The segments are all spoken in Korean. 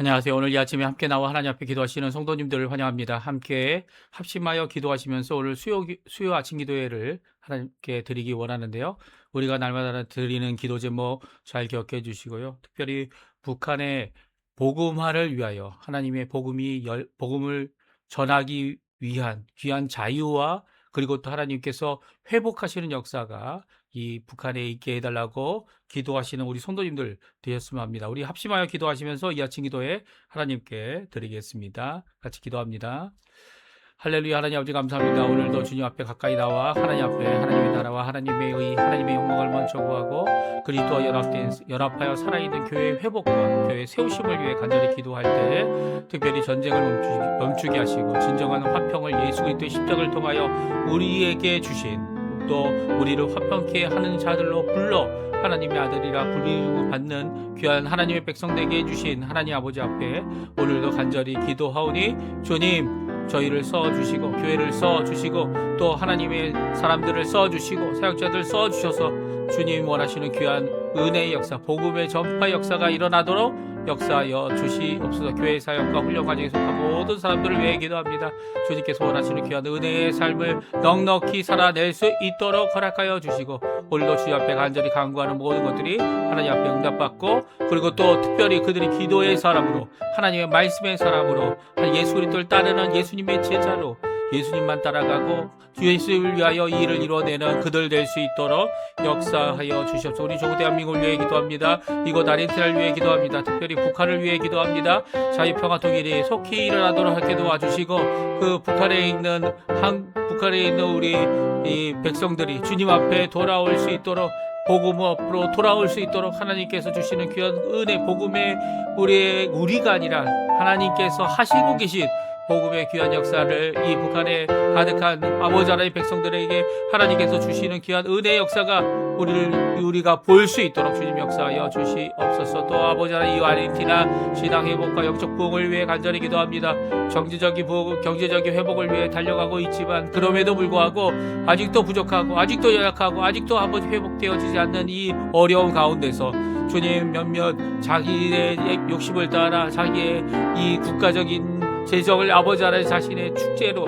안녕하세요. 오늘 이 아침에 함께 나와 하나님 앞에 기도하시는 성도님들을 환영합니다. 함께 합심하여 기도하시면서 오늘 수요 아침 기도회를 하나님께 드리기 원하는데요. 우리가 날마다 드리는 기도 제목 잘 기억해 주시고요. 특별히 북한의 복음화를 위하여 하나님의 복음을 전하기 위한 귀한 자유와 그리고 또 하나님께서 회복하시는 역사가 이 북한에 있게 해달라고 기도하시는 우리 성도님들 되었으면 합니다. 우리 합심하여 기도하시면서 이 아침 기도에 하나님께 드리겠습니다. 같이 기도합니다. 할렐루야. 하나님 아버지 감사합니다. 오늘도 주님 앞에 가까이 나와 하나님 앞에 하나님의 나라와 하나님의 의, 하나님의 영광을 먼저 구하고 그리스도와 연합하여 살아있는 교회의 회복과 교회의 세우심을 위해 간절히 기도할 때 특별히 전쟁을 멈추게 하시고 진정한 화평을 예수 그리스도의 십자가를 통하여 우리에게 주신 또 우리를 화평케 하는 자들로 불러 하나님의 아들이라 부르고 받는 귀한 하나님의 백성 되게 해주신 하나님 아버지 앞에 오늘도 간절히 기도하오니 주님 저희를 써주시고 교회를 써주시고 또 하나님의 사람들을 써주시고 사역자들 써주셔서 주님 원하시는 귀한 은혜의 역사 복음의 전파 역사가 일어나도록 역사하여 주시옵소서. 교회 사역과 훈련 과정에 속한 모든 사람들을 위해 기도합니다. 주님께서 원하시는 귀한 은혜의 삶을 넉넉히 살아낼 수 있도록 허락하여 주시고 오늘도 주님 앞에 간절히 간구하는 모든 것들이 하나님 앞에 응답받고 그리고 또 특별히 그들이 기도의 사람으로 하나님의 말씀의 사람으로 예수 그리스도를 따르는 예수님의 제자로 예수님만 따라가고 예수를 위하여 이 일을 이뤄내는 그들 될 수 있도록 역사하여 주시옵소서. 우리 조국 대한민국을 위해 기도합니다. 이곳 아르헨티나를 위해 기도합니다. 특별히 북한을 위해 기도합니다. 자유평화 통일이 속히 일어나도록 하게 도와주시고 그 북한에 있는 우리 이 백성들이 주님 앞에 돌아올 수 있도록 복음 앞으로 돌아올 수 있도록 하나님께서 주시는 귀한 은혜 복음의 우리가 아니라 하나님께서 하시고 계신 복음의 귀한 역사를 이 북한에 가득한 아버지 하나님의 백성들에게 하나님께서 주시는 귀한 은혜의 역사가 우리가 볼 수 있도록 주님 역사하여 주시옵소서. 또 아버지 하나님 이 아르헨티나 신앙 회복과 영적 부흥을 위해 간절히 기도합니다. 경제적인 회복을 위해 달려가고 있지만 그럼에도 불구하고 아직도 부족하고 아직도 연약하고 아직도 아버지 회복되어지지 않는 이 어려운 가운데서 주님 몇몇 자기의 욕심을 따라 자기의 이 국가적인 재정을 아버지 하나님 자신의 축제로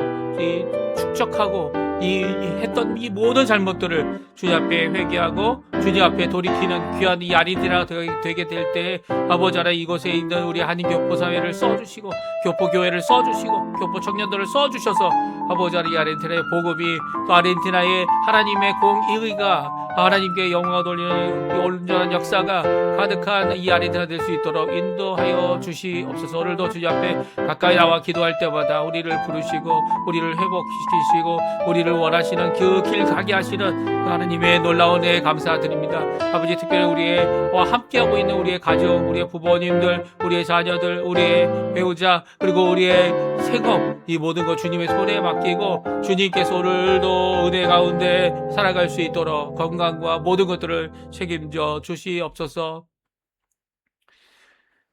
축적하고 했던 이 모든 잘못들을 주님 앞에 회개하고 주님 앞에 돌이키는 귀한 이 아르헨티나가 되게 될 때 아버지 하나님 이곳에 있는 우리 한인 교포 사회를 써주시고 교포 교회를 써주시고 교포 청년들을 써주셔서 아버지 하나님 이 아르헨티나의 복음이 또 아르헨티나의 하나님의 공의가 하나님께 영광을 돌리는 온전한 역사가 가득한 이 아르헨티나 될 수 있도록 인도하여 주시옵소서. 오늘도 주님 앞에 가까이 나와 기도할 때마다 우리를 부르시고 우리를 회복시키시고 우리를 원하시는 그 길 가게 하시는 하나님의 놀라운 은혜에 감사드립니다. 아버지 특별히 우리와 함께하고 있는 우리의 가정, 우리의 부모님들, 우리의 자녀들, 우리의 배우자 그리고 우리의 생업 이 모든 것 주님의 손에 맡기고 주님께서 오늘도 은혜 가운데 살아갈 수 있도록 건강과 모든 것들을 책임져 주시옵소서.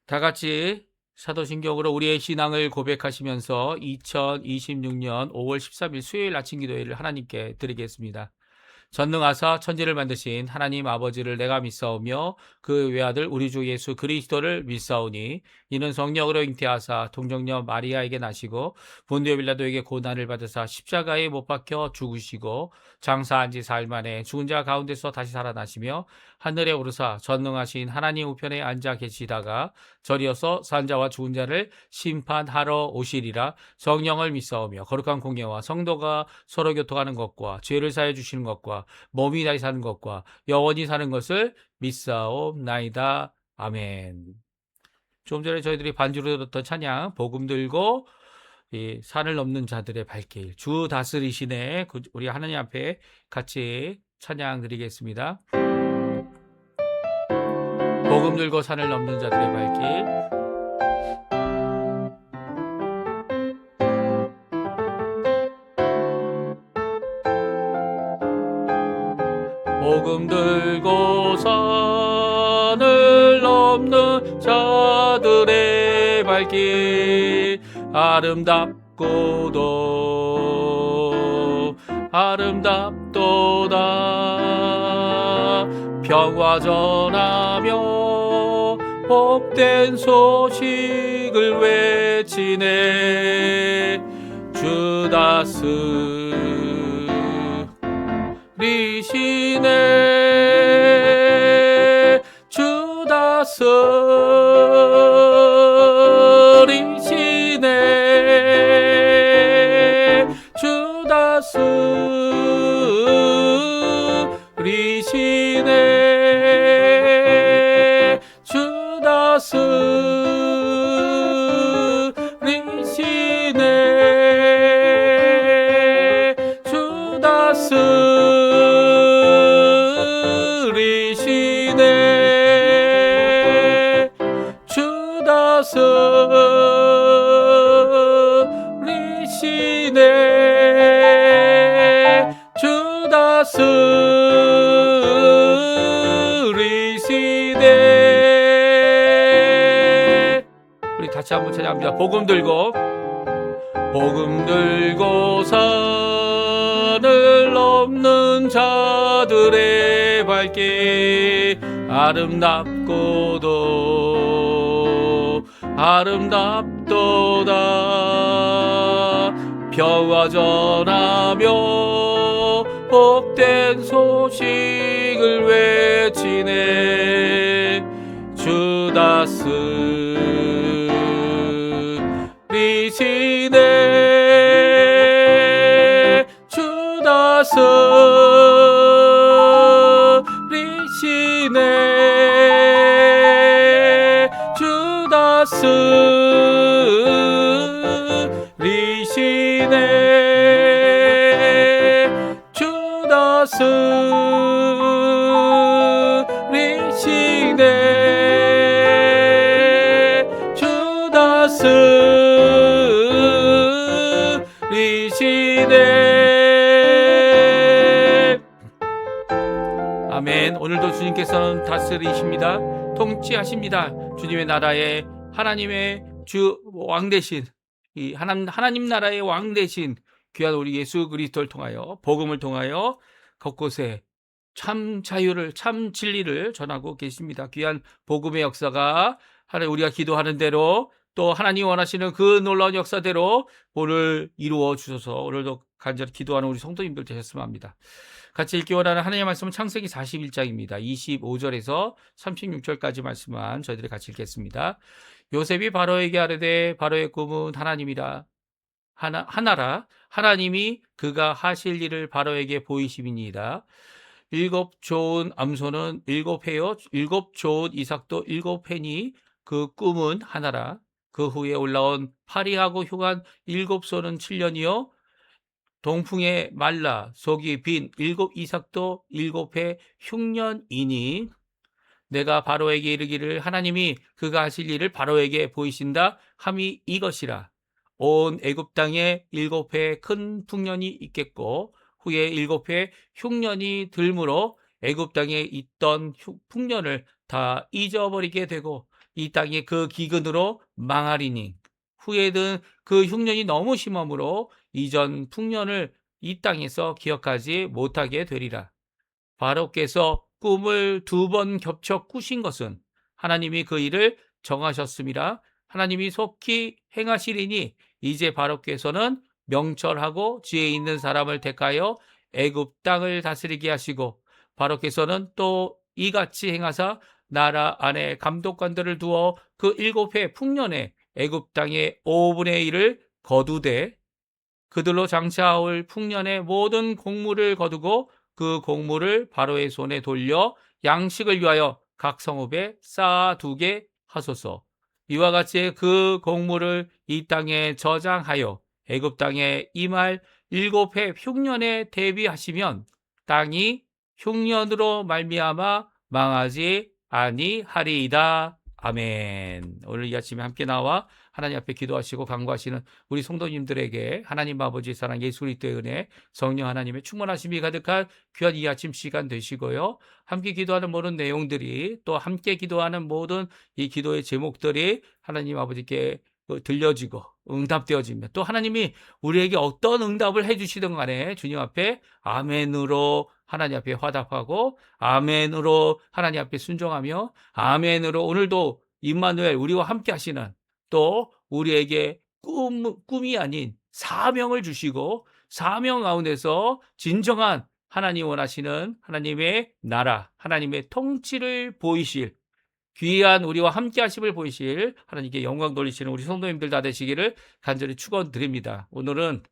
다 같이 사도신경으로 우리의 신앙을 고백하시면서 2026년 5월 13일 수요일 아침 기도회를 하나님께 드리겠습니다. 전능하사 천지를 만드신 하나님 아버지를 내가 믿사오며 그 외아들 우리 주 예수 그리스도를 믿사오니 이는 성령으로 잉태하사 동정녀 마리아에게 나시고 본디오 빌라도에게 고난을 받으사 십자가에 못 박혀 죽으시고 장사한 지 사흘 만에 죽은 자 가운데서 다시 살아나시며 하늘에 오르사 전능하신 하나님 우편에 앉아 계시다가 저리어서 산 자와 죽은 자를 심판하러 오시리라. 성령을 믿사오며 거룩한 공예와 성도가 서로 교통하는 것과 죄를 사해 주시는 것과 몸이 다시 사는 것과 영원히 사는 것을 믿사옵나이다. 아멘. 좀 전에 저희들이 반주로 들었던 찬양 복음 들고 이 산을 넘는 자들의 발길 주 다스리시네 우리 하나님 앞에 같이 찬양 드리겠습니다. 복음 들고 산을 넘는 자들의 발길 복음 들고 산을 넘는 자들의 발길 아름답고도 아름답도다 평화 전하며 복된 소식을 외치네. 주다스리시네. 주다스리시네. 주다스리시네. 주다스리시네. 주다스리시네. 주다스리시네. 주다스리시네. 우리 같이 한번 찬양합니다. 복음 들고 산을 넘는 자들의 발길 아름답도다. 평화 전하며 복된 소식을 외치네. 주다스리시네. 주다스리시네. 주다스리시네. 주다스리시네. 주다스리시네. 아멘. 오늘도 주님께서는 다스리십니다. 통치하십니다. 주님의 나라에 하나님의 주 왕 대신 이 하나님 나라의 왕 대신 귀한 우리 예수 그리스도를 통하여 복음을 통하여 곳곳에 참 자유를 참 진리를 전하고 계십니다. 귀한 복음의 역사가 하나님 우리가 기도하는 대로 또 하나님 원하시는 그 놀라운 역사대로 오늘 이루어 주셔서 오늘도 간절히 기도하는 우리 성도님들 되셨으면 합니다. 같이 읽기 원하는 하나님의 말씀은 창세기 41장입니다. 25절에서 36절까지 말씀만 저희들이 같이 읽겠습니다. 요셉이 바로에게 아뢰되 바로의 꿈은 하나님이라 하나라. 하나님이 그가 하실 일을 바로에게 보이심이니이다. 7 좋은 암소는 7회요 7 좋은 이삭도 7회니 그 꿈은 하나라. 그 후에 올라온 파리하고 흉한 7소는 7년이요 동풍에 말라 속이 빈 7 이삭도 7회 흉년이니 내가 바로에게 이르기를 하나님이 그가 하실 일을 바로에게 보이신다 함이 이것이라. 온 애굽 땅에 7회 큰 풍년이 있겠고 후에 7회 흉년이 들므로 애굽 땅에 있던 풍년을 다 잊어버리게 되고 이 땅이 그 기근으로 망하리니 후에는 그 흉년이 너무 심함으로 이전 풍년을 이 땅에서 기억하지 못하게 되리라. 바로께서 꿈을 2번 겹쳐 꾸신 것은 하나님이 그 일을 정하셨음이라. 하나님이 속히 행하시리니 이제 바로께서는 명철하고 지혜 있는 사람을 택하여 애굽 땅을 다스리게 하시고 바로께서는 또 이같이 행하사 나라 안에 감독관들을 두어 그 7회 풍년에 애굽 땅의 5분의 1을 거두되 그들로 장차올 풍년의 모든 곡물을 거두고 그 곡물을 바로의 손에 돌려 양식을 위하여 각 성읍에 쌓아두게 하소서. 이와 같이 그 곡물을 이 땅에 저장하여 애굽 땅에 임할 7회 흉년에 대비하시면 땅이 흉년으로 말미암아 망하지 아니하리이다. 아멘. 오늘 이 아침에 함께 나와 하나님 앞에 기도하시고 간구하시는 우리 성도님들에게 하나님 아버지의 사랑 예수 그리스도의 은혜 성령 하나님의 충만하심이 가득한 귀한 이 아침 시간 되시고요. 함께 기도하는 모든 내용들이 또 함께 기도하는 모든 이 기도의 제목들이 하나님 아버지께 들려지고 응답되어지며 또 하나님이 우리에게 어떤 응답을 해주시든 간에 주님 앞에 아멘으로 하나님 앞에 화답하고 아멘으로 하나님 앞에 순종하며 아멘으로 오늘도 임마누엘 우리와 함께 하시는, 또 우리에게 꿈이 아닌 사명을 주시고 사명 가운데서 진정한 하나님 원하시는 하나님의 나라, 하나님의 통치를 보이실, 귀한 우리와 함께 하심을 보이실 하나님께 영광 돌리시는 우리 성도님들 다 되시기를 간절히 축원드립니다. 오늘은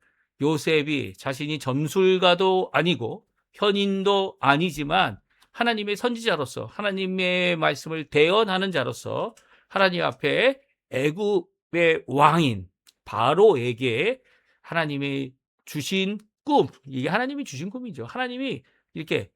요셉이 자신이 점술가도 아니고 현인도 아니지만 하나님의 선지자로서, 하나님의 말씀을 대언하는 자로서 하나님 앞에 애굽의 왕인 바로에게 하나님이 주신 꿈, 이게 하나님이 주신 꿈이죠. 하나님이 이렇게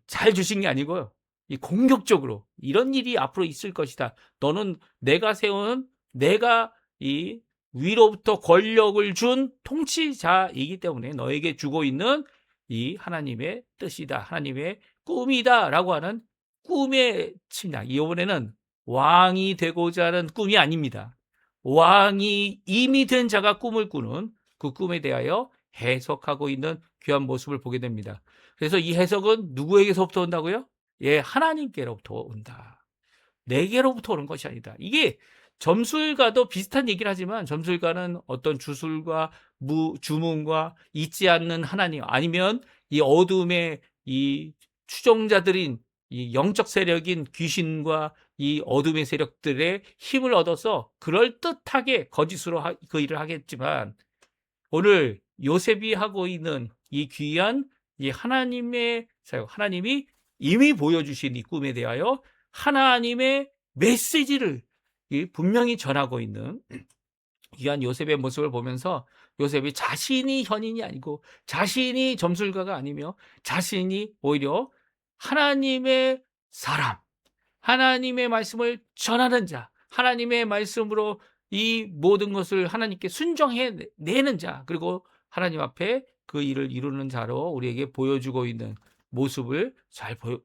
잘 주신 게 아니고요, 이 공격적으로 이런 일이 앞으로 있을 것이다. 너는 내가 세운, 내가 이 위로부터 권력을 준 통치자이기 때문에 너에게 주고 있는 이 하나님의 뜻이다, 하나님의 꿈이다라고 하는 꿈의 침략. 이번에는 왕이 되고자 하는 꿈이 아닙니다. 왕이 이미 된 자가 꿈을 꾸는 그 꿈에 대하여 해석하고 있는 귀한 모습을 보게 됩니다. 그래서 이 해석은 누구에게서부터 온다고요? 예, 하나님께로부터 온다. 내게로부터 오는 것이 아니다. 이게 점술가도 비슷한 얘기를 하지만, 점술가는 어떤 주술과 주문과 있지 않는 하나님, 아니면 이 어둠의 이 추종자들인 이 영적 세력인 귀신과 이 어둠의 세력들의 힘을 얻어서 그럴듯하게 거짓으로 그 일을 하겠지만, 오늘 요셉이 하고 있는 이 귀한 이 하나님의 사역, 하나님이 이미 보여주신 이 꿈에 대하여 하나님의 메시지를 분명히 전하고 있는 귀한 요셉의 모습을 보면서, 요셉이 자신이 현인이 아니고 자신이 점술가가 아니며 자신이 오히려 하나님의 사람, 하나님의 말씀을 전하는 자, 하나님의 말씀으로 이 모든 것을 하나님께 순종해내는 자, 그리고 하나님 앞에 그 일을 이루는 자로 우리에게 보여주고 있는 모습을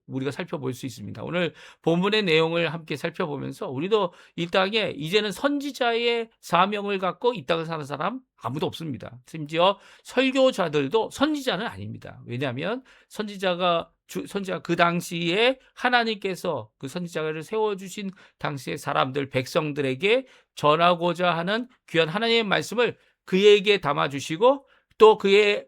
우리가 살펴볼 수 있습니다. 오늘 본문의 내용을 함께 살펴보면서 우리도 이 땅에 이제는 선지자의 사명을 갖고 이 땅을 사는 사람 아무도 없습니다. 심지어 설교자들도 선지자는 아닙니다. 왜냐하면 선지자가 그 당시에 하나님께서 그 선지자를 세워주신 당시의 사람들, 백성들에게 전하고자 하는 귀한 하나님의 말씀을 그에게 담아주시고, 또 그의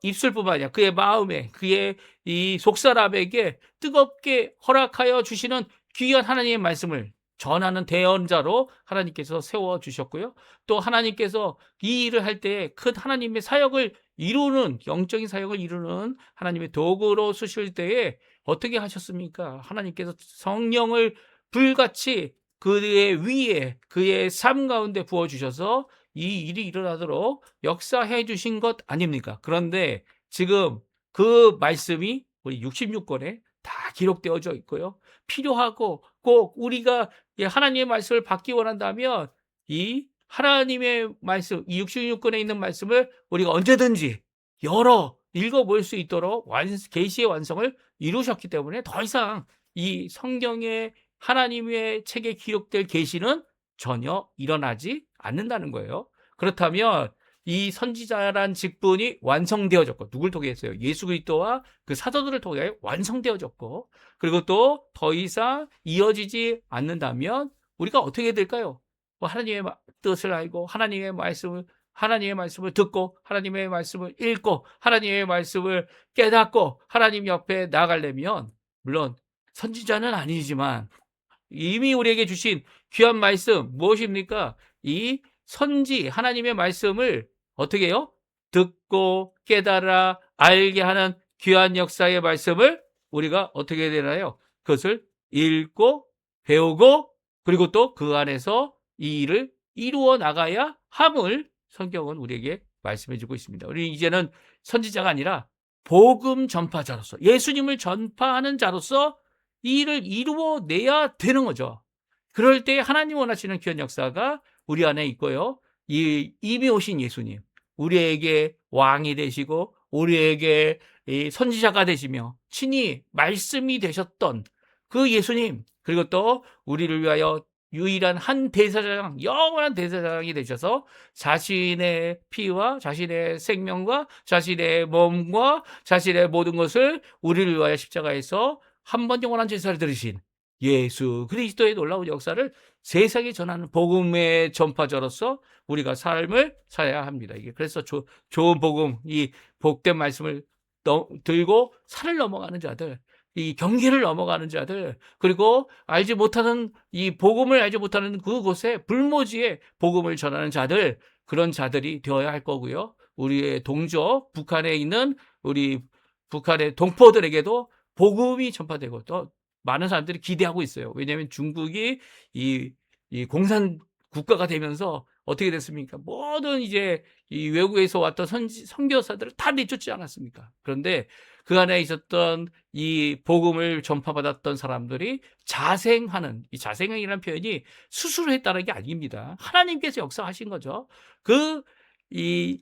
입술뿐만 아니라 그의 마음에, 그의 이 속사람에게 뜨겁게 허락하여 주시는 귀한 하나님의 말씀을 전하는 대언자로 하나님께서 세워주셨고요. 또 하나님께서 이 일을 할 때 큰 하나님의 사역을 이루는, 영적인 사역을 이루는 하나님의 도구로 쓰실 때에 어떻게 하셨습니까? 하나님께서 성령을 불같이 그의 위에, 그의 삶 가운데 부어주셔서 이 일이 일어나도록 역사해 주신 것 아닙니까? 그런데 지금 그 말씀이 우리 66권에 다 기록되어져 있고요, 필요하고 꼭 우리가 하나님의 말씀을 받기 원한다면 이 하나님의 말씀, 이 66권에 있는 말씀을 우리가 언제든지 열어 읽어볼 수 있도록 계시의 완성을 이루셨기 때문에 더 이상 이 성경의 하나님의 책에 기록될 계시는 전혀 일어나지 않는다는 거예요. 그렇다면 이 선지자란 직분이 완성되어졌고, 누굴 통해 했어요? 예수 그리스도와 그 사도들을 통해 완성되어졌고, 그리고 또 더 이상 이어지지 않는다면 우리가 어떻게 될까요? 하나님의 뜻을 알고 하나님의 말씀을 듣고 하나님의 말씀을 읽고 하나님의 말씀을 깨닫고 하나님 옆에 나아가려면, 물론 선지자는 아니지만 이미 우리에게 주신 귀한 말씀 무엇입니까? 이 선지 하나님의 말씀을 어떻게 해요? 듣고 깨달아 알게 하는 귀한 역사의 말씀을 우리가 어떻게 되나요? 그것을 읽고 배우고, 그리고 또 그 안에서 이 일을 이루어 나가야 함을 성경은 우리에게 말씀해 주고 있습니다. 우리 이제는 선지자가 아니라 복음 전파자로서, 예수님을 전파하는 자로서 이 일을 이루어내야 되는 거죠. 그럴 때 하나님 원하시는 귀한 역사가 우리 안에 있고요, 이미 오신 예수님, 우리에게 왕이 되시고 우리에게 선지자가 되시며 친히 말씀이 되셨던 그 예수님, 그리고 또 우리를 위하여 유일한 한 대제사장, 영원한 대제사장이 되셔서 자신의 피와 자신의 생명과 자신의 몸과 자신의 모든 것을 우리를 위하여 십자가에서 한 번 영원한 제사를 드리신 예수 그리스도의 놀라운 역사를 세상에 전하는 복음의 전파자로서 우리가 삶을 살아야 합니다. 이게 그래서 좋은 복음, 이 복된 말씀을 들고 산을 넘어가는 자들, 이 경계를 넘어가는 자들, 그리고 알지 못하는 이 복음을 알지 못하는 그곳에 불모지에 복음을 전하는 자들, 그런 자들이 되어야 할 거고요. 우리의 동조 북한에 있는 우리 북한의 동포들에게도 복음이 전파되고 또 많은 사람들이 기대하고 있어요. 왜냐하면 중국이 이 공산 국가가 되면서 어떻게 됐습니까? 모든 이제 이 외국에서 왔던 선교사들을 다 내쫓지 않았습니까? 그런데 그 안에 있었던 이 복음을 전파받았던 사람들이 자생하는, 이 자생이라는 표현이 스스로 했다는 게 아닙니다. 하나님께서 역사하신 거죠. 이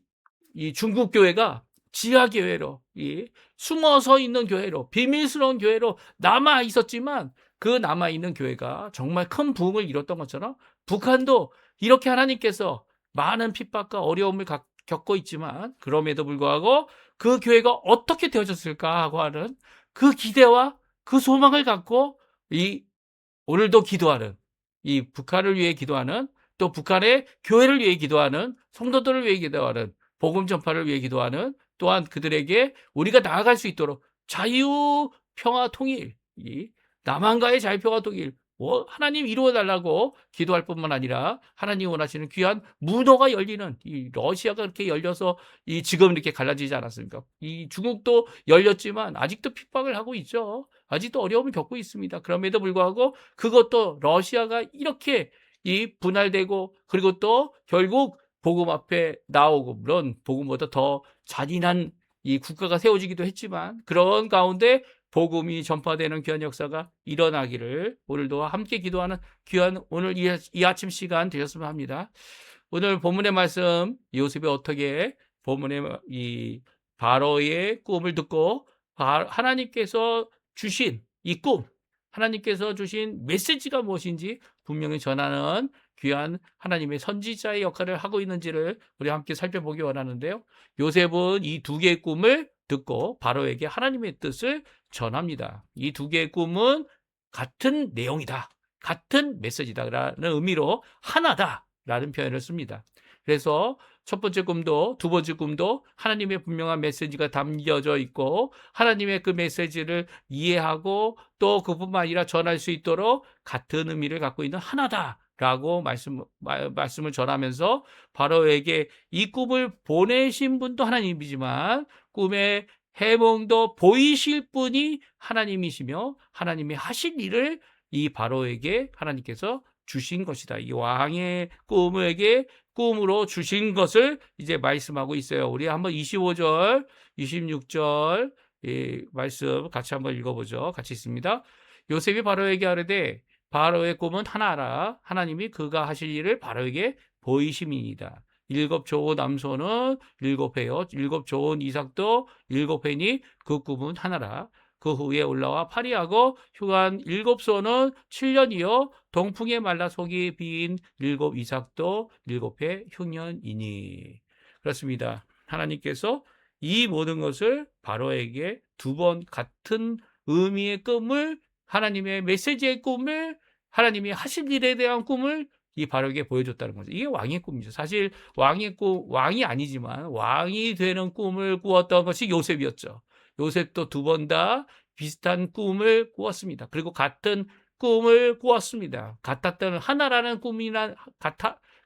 중국 교회가 지하 교회로, 이 숨어서 있는 교회로, 비밀스러운 교회로 남아 있었지만 그 남아 있는 교회가 정말 큰 부흥을 이뤘던 것처럼 북한도 이렇게 하나님께서 많은 핍박과 어려움을 겪고 있지만 그럼에도 불구하고 그 교회가 어떻게 되어졌을까 하고 하는 그 기대와 그 소망을 갖고 이 오늘도 기도하는, 이 북한을 위해 기도하는, 또 북한의 교회를 위해 기도하는, 성도들을 위해 기도하는, 복음 전파를 위해 기도하는, 또한 그들에게 우리가 나아갈 수 있도록 자유, 평화, 통일, 이 남한과의 자유, 평화, 통일, 하나님 이루어달라고 기도할 뿐만 아니라 하나님 원하시는 귀한 문호가 열리는, 이 러시아가 그렇게 열려서 이 지금 이렇게 갈라지지 않았습니까? 이 중국도 열렸지만 아직도 핍박을 하고 있죠. 아직도 어려움을 겪고 있습니다. 그럼에도 불구하고 그것도 러시아가 이렇게 이 분할되고 그리고 또 결국 복음 앞에 나오고, 물론 복음보다 더 잔인한 이 국가가 세워지기도 했지만 그런 가운데 복음이 전파되는 귀한 역사가 일어나기를 오늘도 함께 기도하는 귀한 오늘 이 아침 시간 되셨으면 합니다. 오늘 본문의 말씀, 요셉이 어떻게 본문의 이 바로의 꿈을 듣고 하나님께서 주신 이 꿈, 하나님께서 주신 메시지가 무엇인지 분명히 전하는 귀한 하나님의 선지자의 역할을 하고 있는지를 우리 함께 살펴보기 원하는데요. 요셉은 이 두 개의 꿈을 듣고 바로에게 하나님의 뜻을 전합니다. 이 두 개의 꿈은 같은 내용이다, 같은 메시지다라는 의미로 하나다라는 표현을 씁니다. 그래서 첫 번째 꿈도 두 번째 꿈도 하나님의 분명한 메시지가 담겨져 있고 하나님의 그 메시지를 이해하고 또 그뿐만 아니라 전할 수 있도록 같은 의미를 갖고 있는 하나다라고 말씀을 전하면서 바로에게 이 꿈을 보내신 분도 하나님이지만 꿈의 해몽도 보이실 분이 하나님이시며 하나님이 하실 일을 이 바로에게 하나님께서 주신 것이다. 이 왕의 꿈으로 주신 것을 이제 말씀하고 있어요. 우리 한번 25절, 26절 말씀 같이 한번 읽어보죠. 같이 있습니다. 요셉이 바로에게 하르되 바로의 꿈은 하나라. 하나님이 그가 하실 일을 바로에게 보이심이니이다. 7 좋은 남소는 7회요. 7 좋은 이삭도 7회니 그 꿈은 하나라. 그 후에 올라와 파리하고 휴간 7소는 7년이요. 동풍에 말라 속이 비인 7 이삭도 7회 흉년이니. 그렇습니다. 하나님께서 이 모든 것을 바로에게 두 번 같은 의미의 꿈을, 하나님의 메시지의 꿈을, 하나님이 하실 일에 대한 꿈을 이 바로에게 보여줬다는 거죠. 이게 왕의 꿈이죠. 사실 왕의 꿈, 왕이 아니지만 왕이 되는 꿈을 꾸었던 것이 요셉이었죠. 요셉도 두 번 다 비슷한 꿈을 꾸었습니다. 그리고 같은 꿈을 꾸었습니다. 같았던 하나라는 꿈이나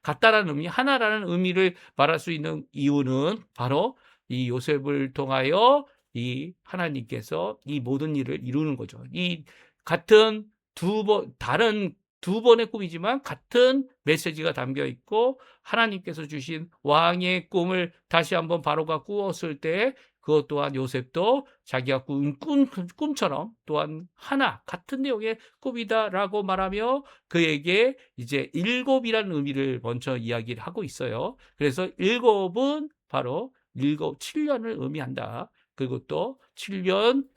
같다라는 의미, 하나라는 의미를 말할 수 있는 이유는 바로 이 요셉을 통하여 이 하나님께서 이 모든 일을 이루는 거죠. 이 같은 다른 두 번의 꿈이지만 같은 메시지가 담겨 있고 하나님께서 주신 왕의 꿈을 다시 한번 바로가 꾸었을 때 그것 또한 요셉도 자기가 꾼 꿈처럼 또한 하나 같은 내용의 꿈이다라고 말하며 그에게 이제 7이라는 의미를 먼저 이야기를 하고 있어요. 그래서 7은 바로 7년을 의미한다. 그리고 또 7년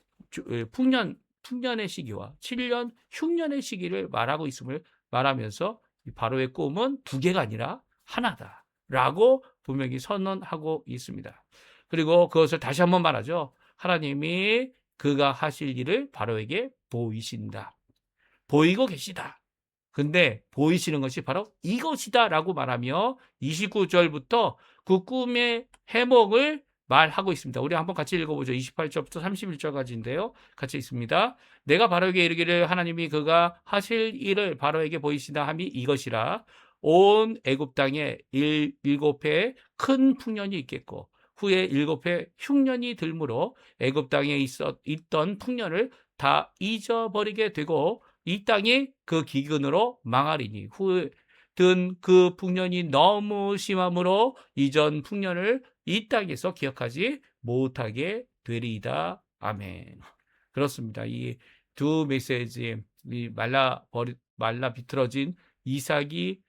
풍년의 시기와 7년 흉년의 시기를 말하고 있음을 말하면서 바로의 꿈은 두 개가 아니라 하나다라고 분명히 선언하고 있습니다. 그리고 그것을 다시 한번 말하죠. 하나님이 그가 하실 일을 바로에게 보이신다. 보이고 계시다. 근데 보이시는 것이 바로 이것이다라고 말하며 29절부터 그 꿈의 해목을 말하고 있습니다. 우리 한번 같이 읽어보죠. 28절부터 31절까지인데요. 같이 있습니다. 내가 바로에게 이르기를 하나님이 그가 하실 일을 바로에게 보이시다 함이 이것이라. 온 애굽 땅에 일곱 해 큰 풍년이 있겠고 후에 일곱 해 흉년이 들므로 애굽 땅에 있던 풍년을 다 잊어버리게 되고 이 땅이 그 기근으로 망하리니 후에 든 그 풍년이 너무 심함으로 이전 풍년을 이 땅에서 기억하지 못하게 되리이다. 아멘. 그렇습니다. 이 두 메시지, 이 말라 비틀어진 이삭이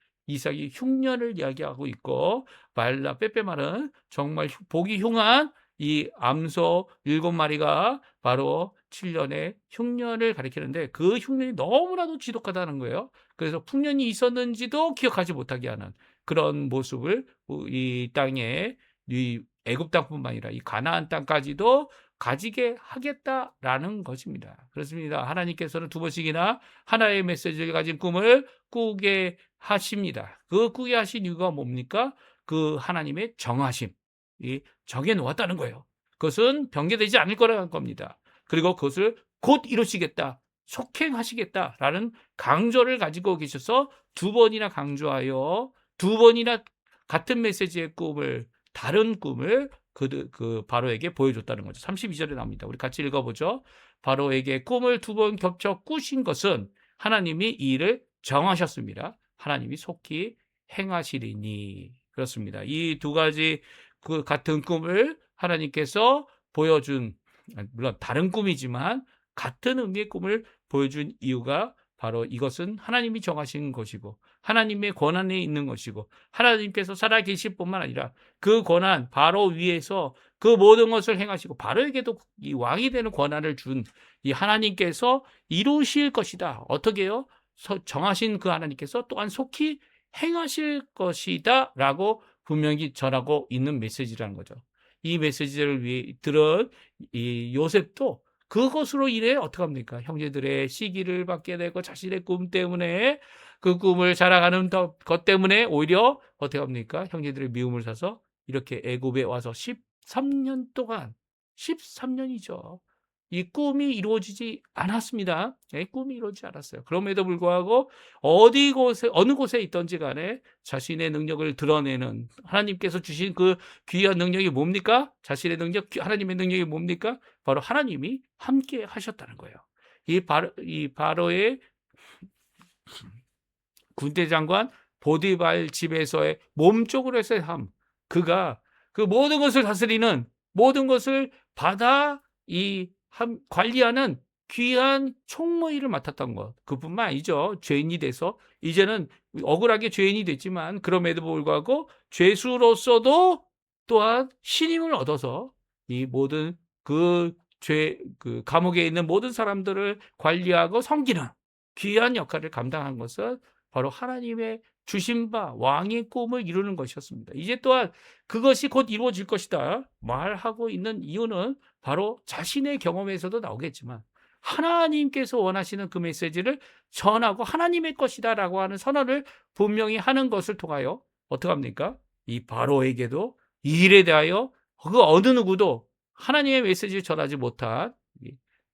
흉년을 이야기하고 있고 말라 빼빼 말은 정말 보기 흉한 이 암소 7마리가 바로 7년의 흉년을 가리키는데 그 흉년이 너무나도 지독하다는 거예요. 그래서 풍년이 있었는지도 기억하지 못하게 하는 그런 모습을 이 땅에 이 애굽 땅뿐만 아니라 이 가나안 땅까지도 가지게 하겠다라는 것입니다. 그렇습니다. 하나님께서는 두 번씩이나 하나의 메시지를 가진 꿈을 꾸게 하십니다. 그 꾸게 하신 이유가 뭡니까? 그 하나님의 정하심, 이 정해 놓았다는 거예요. 그것은 변개되지 않을 거라는 겁니다. 그리고 그것을 곧 이루시겠다, 속행하시겠다라는 강조를 가지고 계셔서 두 번이나 강조하여 두 번이나 같은 메시지의 꿈을 다른 꿈을 그 바로에게 보여줬다는 거죠. 32절에 나옵니다. 우리 같이 읽어보죠. 바로에게 꿈을 두 번 겹쳐 꾸신 것은 하나님이 이 일을 정하셨습니다. 하나님이 속히 행하시리니. 그렇습니다. 이 두 가지 그 같은 꿈을 하나님께서 보여준, 물론 다른 꿈이지만 같은 의미의 꿈을 보여준 이유가 바로 이것은 하나님이 정하신 것이고 하나님의 권한에 있는 것이고 하나님께서 살아계실 뿐만 아니라 그 권한 바로 위에서 그 모든 것을 행하시고 바로에게도 이 왕이 되는 권한을 준 이 하나님께서 이루실 것이다. 어떻게요? 정하신 그 하나님께서 또한 속히 행하실 것이다 라고 분명히 전하고 있는 메시지라는 거죠. 이 메시지를 위해 들은 이 요셉도 그것으로 인해 어떻게 합니까? 형제들의 시기를 받게 되고 자신의 꿈 때문에 그 꿈을 자랑하는 것 때문에 오히려 어떻게 합니까? 형제들의 미움을 사서 이렇게 애굽에 와서 13년 동안 13년이죠. 이 꿈이 이루어지지 않았습니다. 꿈이 이루어지지 않았어요. 그럼에도 불구하고 어느 곳에 있던지 간에 자신의 능력을 드러내는 하나님께서 주신 그 귀한 능력이 뭡니까? 자신의 능력, 하나님의 능력이 뭡니까? 바로 하나님이 함께 하셨다는 거예요. 이 바로의 군대 장관 보디발 집에서의 몸쪽으로 해서의 함, 그가 그 모든 것을 다스리는 모든 것을 받아 관리하는 귀한 총무일을 맡았던 것. 그뿐만 아니죠. 죄인이 돼서 이제는 억울하게 죄인이 됐지만 그럼에도 불구하고 죄수로서도 또한 신임을 얻어서 이 모든 그 감옥에 있는 모든 사람들을 관리하고 섬기는 귀한 역할을 감당한 것은 바로 하나님의 주신 바 왕의 꿈을 이루는 것이었습니다. 이제 또한 그것이 곧 이루어질 것이다 말하고 있는 이유는 바로 자신의 경험에서도 나오겠지만 하나님께서 원하시는 그 메시지를 전하고 하나님의 것이다 라고 하는 선언을 분명히 하는 것을 통하여 어떻게 합니까? 이 바로에게도 이 일에 대하여 그 어느 누구도 하나님의 메시지를 전하지 못한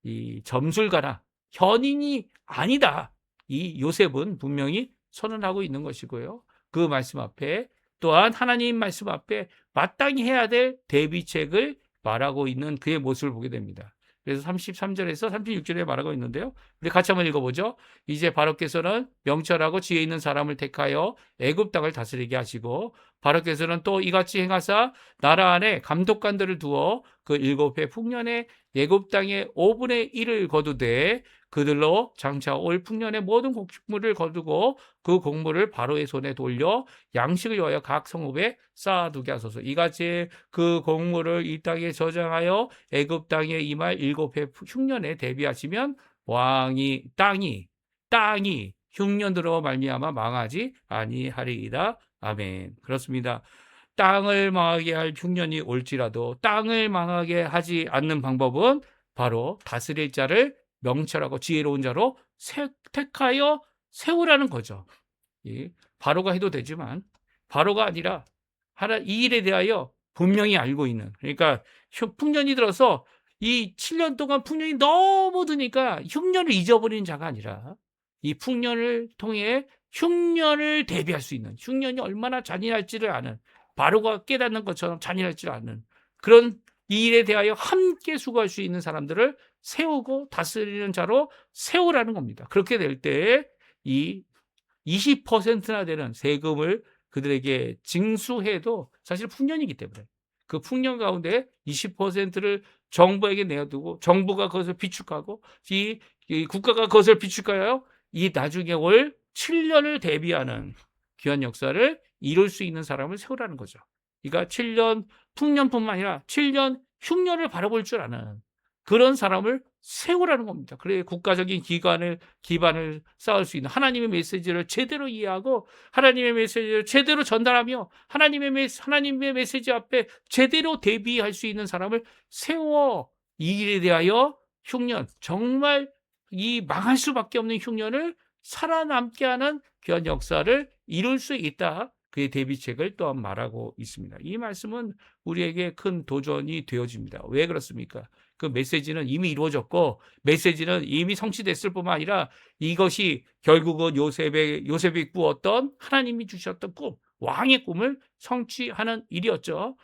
이 점술가나 현인이 아니다. 이 요셉은 분명히 선언하고 있는 것이고요. 그 말씀 앞에 또한 하나님 말씀 앞에 마땅히 해야 될 대비책을 말하고 있는 그의 모습을 보게 됩니다. 그래서 33절에서 36절에 말하고 있는데요. 우리 같이 한번 읽어보죠. 이제 바로께서는 명철하고 지혜 있는 사람을 택하여 애굽 땅을 다스리게 하시고 바로께서는 또 이같이 행하사 나라 안에 감독관들을 두어 그 7해 풍년에 애굽 땅의 5분의 1을 거두되 그들로 장차 올 풍년의 모든 곡물을 거두고 그 곡물을 바로의 손에 돌려 양식을 위하여 각 성읍에 쌓아두게 하소서. 이같이 그 곡물을 이 땅에 저장하여 애굽 땅에 임할 7해 흉년에 대비하시면 땅이 흉년으로 말미암아 망하지 아니하리이다. 아멘. 그렇습니다. 땅을 망하게 할 흉년이 올지라도 땅을 망하게 하지 않는 방법은 바로 다스릴 자를 명철하고 지혜로운 자로 택하여 세우라는 거죠. 바로가 해도 되지만 바로가 아니라 이 일에 대하여 분명히 알고 있는, 그러니까 풍년이 들어서 이 7년 동안 풍년이 너무 드니까 흉년을 잊어버리는 자가 아니라 이 풍년을 통해 흉년을 대비할 수 있는, 흉년이 얼마나 잔인할지를 아는, 바로가 깨닫는 것처럼 잔인할지를 아는 그런 이 일에 대하여 함께 수고할 수 있는 사람들을 세우고 다스리는 자로 세우라는 겁니다. 그렇게 될 때 이 20%나 되는 세금을 그들에게 징수해도 사실 풍년이기 때문에 그 풍년 가운데 20%를 정부에게 내어두고 정부가 그것을 비축하고 이 국가가 그것을 비축하여 이 나중에 올 7년을 대비하는 귀한 역사를 이룰 수 있는 사람을 세우라는 거죠. 그러니까 7년 풍년뿐만 아니라 7년 흉년을 바라볼 줄 아는 그런 사람을 세우라는 겁니다. 그래 국가적인 기반을 쌓을 수 있는, 하나님의 메시지를 제대로 이해하고 하나님의 메시지를 제대로 전달하며 하나님의 메시지 앞에 제대로 대비할 수 있는 사람을 세워 이 일에 대하여 흉년, 정말 이 망할 수밖에 없는 흉년을 살아남게 하는 귀한 역사를 이룰 수 있다. 그의 대비책을 또한 말하고 있습니다. 이 말씀은 우리에게 큰 도전이 되어집니다. 왜 그렇습니까? 그 메시지는 이미 이루어졌고 메시지는 이미 성취됐을 뿐만 아니라 이것이 결국은 요셉이 꾸었던 하나님이 주셨던 꿈, 왕의 꿈을 성취하는 일이었죠.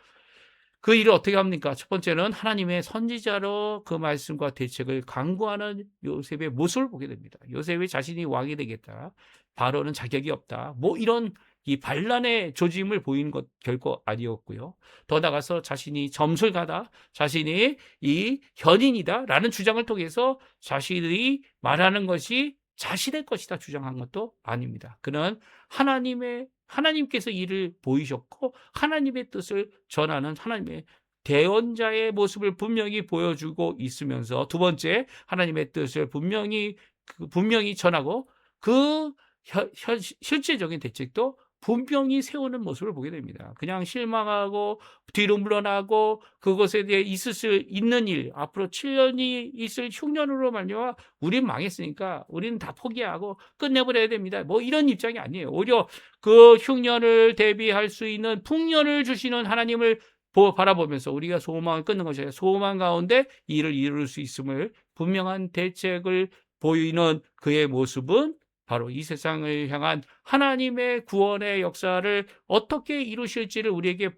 그 일을 어떻게 합니까? 첫 번째는 하나님의 선지자로 그 말씀과 대책을 강구하는 요셉의 모습을 보게 됩니다. 요셉이 자신이 왕이 되겠다, 바로는 자격이 없다, 뭐 이런 이 반란의 조짐을 보이는 것 결코 아니었고요. 더 나가서 자신이 점술가다, 자신이 이 현인이다라는 주장을 통해서 자신이 말하는 것이 자신의 것이다 주장한 것도 아닙니다. 그는 하나님께서 이를 보이셨고 하나님의 뜻을 전하는 하나님의 대언자의 모습을 분명히 보여주고 있으면서, 두 번째, 하나님의 뜻을 분명히 전하고 그 실제적인 대책도 분명히 세우는 모습을 보게 됩니다. 그냥 실망하고 뒤로 물러나고 그것에 대해 있는 일, 앞으로 7년이 있을 흉년으로 말미암아 우린 망했으니까 우리는 다 포기하고 끝내버려야 됩니다, 뭐 이런 입장이 아니에요. 오히려 그 흉년을 대비할 수 있는 풍년을 주시는 하나님을 바라보면서 우리가 소망을 끊는 것이 아니라 소망 가운데 일을 이룰 수 있음을 분명한 대책을 보이는 그의 모습은 바로 이 세상을 향한 하나님의 구원의 역사를 어떻게 이루실지를 우리에게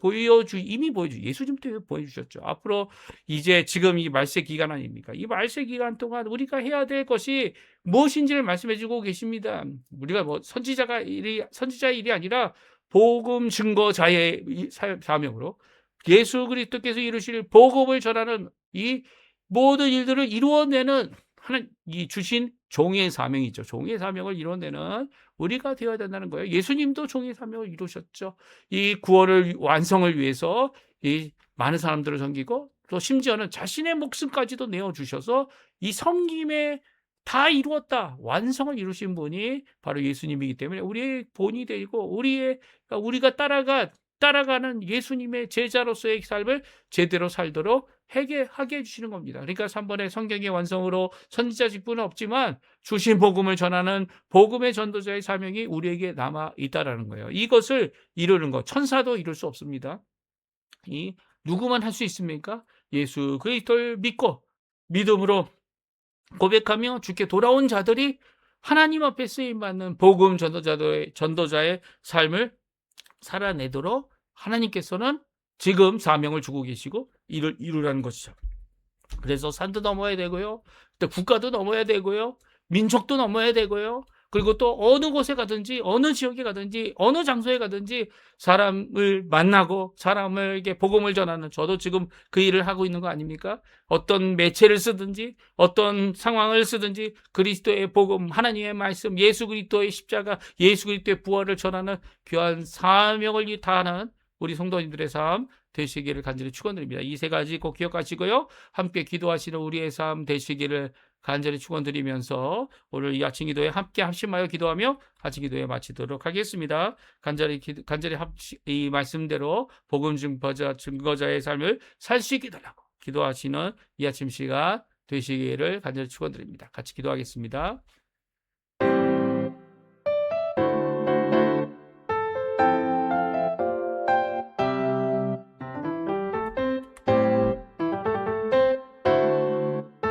이미 예수님도 보여주셨죠. 앞으로 이제 지금 이 말세 기간 아닙니까? 이 말세 기간 동안 우리가 해야 될 것이 무엇인지를 말씀해주고 계십니다. 우리가 뭐 선지자의 일이 아니라 복음 증거자의 사명으로 예수 그리스도께서 이루실 복음을 전하는 이 모든 일들을 이루어내는 이 주신 종의 사명이죠. 종의 사명을 이뤄내는 우리가 되어야 된다는 거예요. 예수님도 종의 사명을 이루셨죠. 이 구원을 완성을 위해서 이 많은 사람들을 섬기고 또 심지어는 자신의 목숨까지도 내어주셔서 이 섬김에 다 이루었다, 완성을 이루신 분이 바로 예수님이기 때문에 우리의 본이 되고 우리가 따라가는 예수님의 제자로서의 삶을 제대로 살도록 하게 해주시는 겁니다. 그러니까 3번의 성경의 완성으로 선지자 직분은 없지만 주신 복음을 전하는 복음의 전도자의 사명이 우리에게 남아 있다라는 거예요. 이것을 이루는 것, 천사도 이룰 수 없습니다. 누구만 할 수 있습니까? 예수 그리스도를 믿고 믿음으로 고백하며 주께 돌아온 자들이 하나님 앞에 쓰임받는 복음 전도자의 삶을 살아내도록 하나님께서는 지금 사명을 주고 계시고 이를 이루라는 것이죠. 그래서 산도 넘어야 되고요, 또 국가도 넘어야 되고요, 민족도 넘어야 되고요, 그리고 또 어느 곳에 가든지 어느 지역에 가든지 어느 장소에 가든지 사람을 만나고 사람에게 복음을 전하는, 저도 지금 그 일을 하고 있는 거 아닙니까? 어떤 매체를 쓰든지 어떤 상황을 쓰든지 그리스도의 복음, 하나님의 말씀, 예수 그리스도의 십자가, 예수 그리스도의 부활을 전하는 귀한 사명을 다하는 우리 성도님들의 삶 되시기를 간절히 축원드립니다. 이 세 가지 꼭 기억하시고요, 함께 기도하시는 우리의 삶 되시기를 간절히 축원드리면서 오늘 이 아침 기도에 함께 합심하여 기도하며 아침 기도에 마치도록 하겠습니다. 간절히 이 말씀대로 복음 증거자의 삶을 살 수 있게 달라고 기도하시는 이 아침 시간 되시기를 간절히 축원드립니다. 같이 기도하겠습니다.